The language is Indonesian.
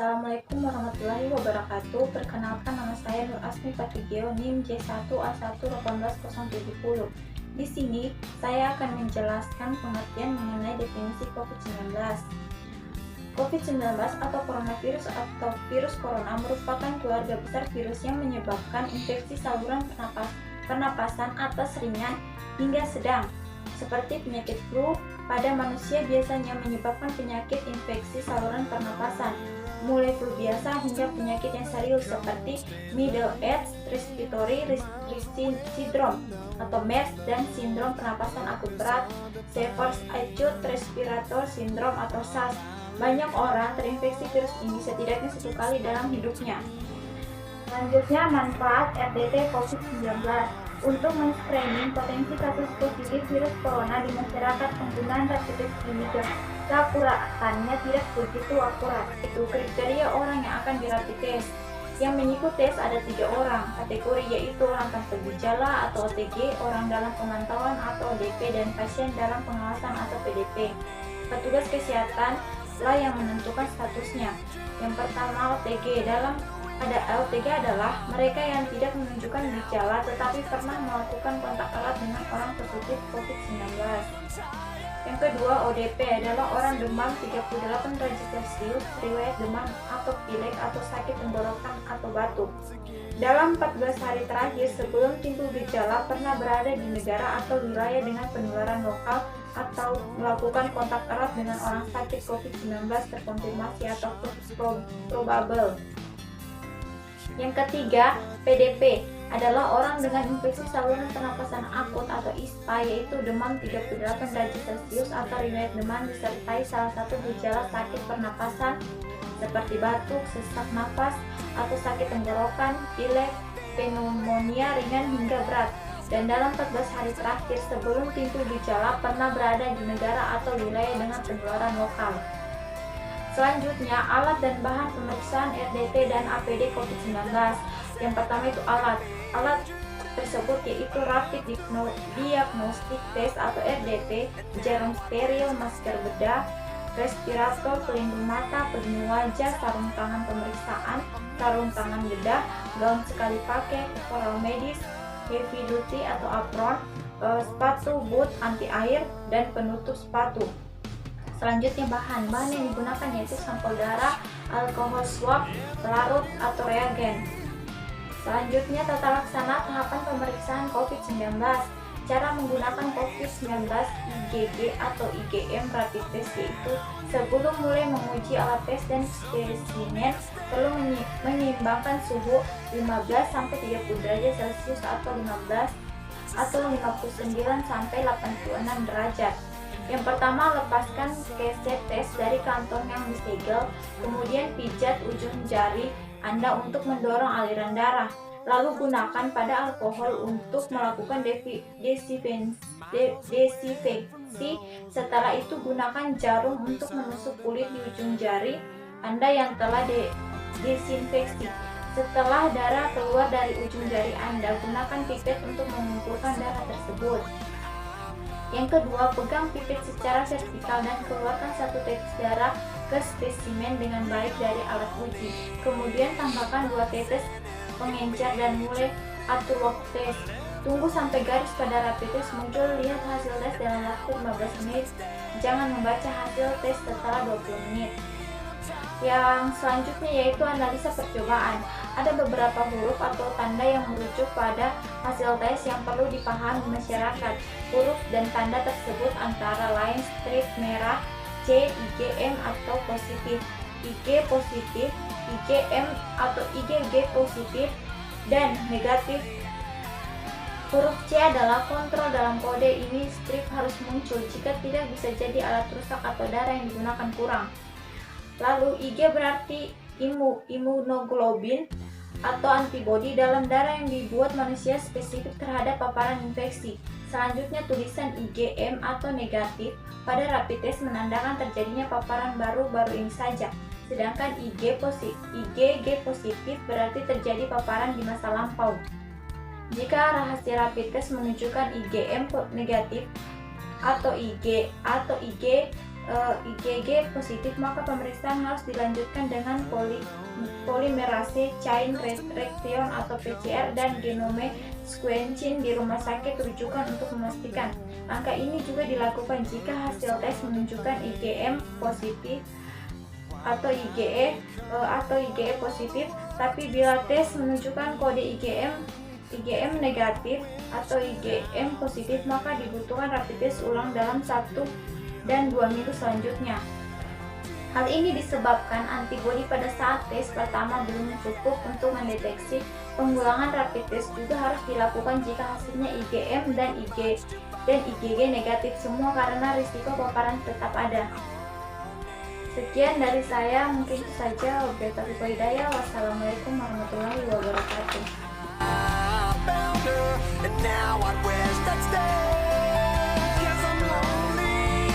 Assalamualaikum warahmatullahi wabarakatuh. Perkenalkan, nama saya Nur Asmi Patigio, NIM J1A11870. Di sini saya akan menjelaskan pengertian mengenai definisi COVID-19. COVID-19 atau coronavirus atau virus corona merupakan keluarga besar virus yang menyebabkan infeksi saluran pernapasan atas ringan hingga sedang. Seperti penyakit flu, pada manusia biasanya menyebabkan penyakit infeksi saluran pernapasan, mulai flu biasa hingga penyakit yang serius seperti Middle East Respiratory Syndrome atau MERS dan sindrom pernapasan akut berat, Severe Acute Respiratory Syndrome atau SARS. Banyak orang terinfeksi virus ini setidaknya satu kali dalam hidupnya. Selanjutnya, manfaat RDT COVID-19. Untuk men-screening potensi kasus positif virus corona di masyarakat, penggunaan rapid test ini keakuratannya tidak begitu akurat. Itu kriteria orang yang akan di rapid test. Yang mengikuti tes ada 3 orang kategori, yaitu orang tanpa gejala atau OTG, orang dalam pemantauan atau ODP, dan pasien dalam pengawasan atau PDP. Petugas kesehatan lah yang menentukan statusnya. Yang pertama, OTG. OTG adalah mereka yang tidak menunjukkan gejala tetapi pernah melakukan kontak erat dengan orang positif COVID-19. Yang kedua, ODP adalah orang demam 38 derajat Celcius, riwayat demam atau pilek atau sakit tenggorokan atau batuk. Dalam 14 hari terakhir sebelum timbul gejala pernah berada di negara atau wilayah dengan penularan lokal atau melakukan kontak erat dengan orang sakit COVID-19 terkonfirmasi atau probable. Yang ketiga, PDP adalah orang dengan infeksi saluran pernapasan akut atau ISPA, yaitu demam 38 derajat Celcius atau riwayat demam disertai salah satu gejala sakit pernapasan seperti batuk, sesak napas, atau sakit tenggorokan, pilek, pneumonia ringan hingga berat. Dan dalam 14 hari terakhir sebelum timbul gejala pernah berada di negara atau wilayah dengan penularan lokal. Selanjutnya, alat dan bahan pemeriksaan RDT dan APD COVID-19. Yang pertama itu alat. Alat tersebut yaitu Rapid Diagnostic Test atau RDT, jarum steril, masker bedah, respirator, pelindung mata, pelindung wajah, sarung tangan pemeriksaan, sarung tangan bedah, gaun sekali pakai, oral medis, heavy duty atau apron, sepatu boot anti air, dan penutup sepatu. Selanjutnya, bahan yang digunakan yaitu sampel darah, alkohol swab, pelarut atau reagen. Selanjutnya, tata laksana tahapan pemeriksaan COVID-19. Cara menggunakan COVID-19 IgG atau IgM rapid test yaitu sebelum mulai menguji alat tes dan spesimen perlu menyeimbangkan suhu 15-30 derajat Celcius atau 59-86 derajat. Yang pertama, lepaskan keset tes dari kantong yang disegel, kemudian pijat ujung jari Anda untuk mendorong aliran darah. Lalu gunakan pada alkohol untuk melakukan desinfeksi. Setelah itu gunakan jarum untuk menusuk kulit di ujung jari Anda yang telah desinfeksi. Setelah darah keluar dari ujung jari Anda, gunakan pipet untuk mengumpulkan darah tersebut. Yang kedua, pegang pipet secara vertikal dan keluarkan satu tetes darah ke spesimen dengan baik dari alat uji. Kemudian tambahkan 2 tetes pengencer dan mulai atur waktu tes. Tunggu sampai garis pada rapid test muncul, lihat hasil tes dalam waktu 15 menit. Jangan membaca hasil tes setelah 20 menit. Yang selanjutnya yaitu analisa percobaan. Ada beberapa huruf atau tanda yang merujuk pada hasil tes yang perlu dipahami masyarakat. Huruf dan tanda tersebut antara lain strip merah, C, IgM atau positif, IG positif, IgM atau IgG positif, dan negatif. Huruf C adalah kontrol dalam kode ini, strip harus muncul, jika tidak bisa jadi alat rusak atau darah yang digunakan kurang. Lalu IG berarti imunoglobulin atau antibodi dalam darah yang dibuat manusia spesifik terhadap paparan infeksi. Selanjutnya, tulisan IgM atau negatif pada rapid test menandakan terjadinya paparan baru-baru ini saja. Sedangkan IgG positif berarti terjadi paparan di masa lampau. Jika hasil rapid test menunjukkan IgM negatif atau IG IgG positif, maka pemeriksaan harus dilanjutkan dengan polimerase chain reaction atau PCR dan genome sequencing di rumah sakit rujukan untuk memastikan. Langkah ini juga dilakukan jika hasil tes menunjukkan IgM positif atau IgE positif, tapi bila tes menunjukkan kode IgM negatif atau IgM positif, maka dibutuhkan rapid test ulang dalam 1 dan 2 minggu selanjutnya. Hal ini disebabkan antibodi pada saat tes pertama belum cukup untuk mendeteksi. Pengulangan rapid test juga harus dilakukan jika hasilnya IgM dan IgG negatif semua karena risiko paparan tetap ada. Sekian dari saya, mungkin itu saja. Wabillahi taufiq wal hidayah. Wassalamualaikum warahmatullahi wabarakatuh.